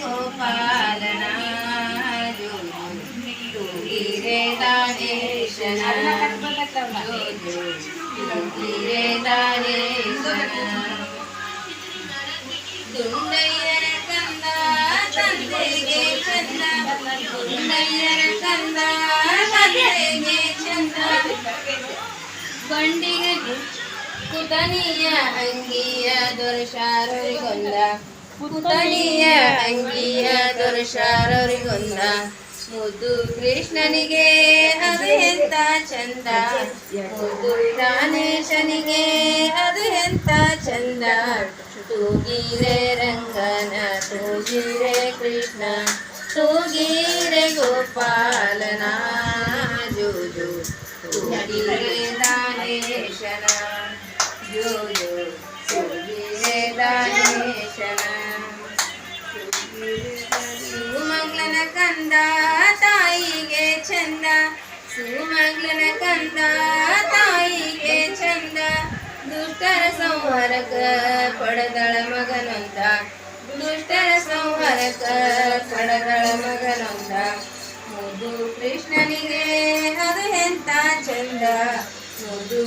ಗೋಪಾಲನ ತೂಗಿರೆ ದಾನೇಶನ ತೂಗಿರೆ ದಾನೇಶನ ದುಂಡಯ್ಯರ ಕಂದ ತಂದೆಗೆ ಚಂದ ದುಂಡಯ್ಯರ ಕಂದ ತಂದೆಗೆ ಚಂದ ಬಂಡಿಗೆ ಪುತನಿಯ ಅಂಗಿಯ ದೊರಸಾರರಿಗೊಂದ ಪುತನಿಯ ಅಂಗಿಯ ದೊರಸಾರರಿಗೊಂದ ಮುದ್ದು ಕೃಷ್ಣನಿಗೆ ಅದು ಎಂತ ಚಂದ ಮುದ್ದು ದಾನೇಶನಿಗೆ ಅದು ಎಂತ ಚಂದ ತೂಗಿರೆ ರಂಗನ ತೂಗಿರೆ ಕೃಷ್ಣ ತೂಗಿರೆ ಗೋಪಾಲನ ಜೋಜೋ ತೂಗಿರೆ ದಾನೇಶನ ಜೋಜೋ ತೂಗಿರೆ ದಾನೇಶನ ಸುಮಂಗ್ಲನ ಕಂದ ತಾಯಿಗೆ ಚಂದ ಸುಮಂಗ್ಲನ ಕಂದ ತಾಯಿಗೆ ಚಂದ ದುಷ್ಟರ ಸಂಹಾರಕ ಪಡೆದಳ ಮಗನೊಂದ ದುಷ್ಟರ ಸಂಹಾರಕ ಪಡೆದಳ ಮಗನೊಂದ ಮುದ್ದು ಕೃಷ್ಣನಿಗೆ ಅದು ಎಂತ ಚಂದ ಮುದ್ದು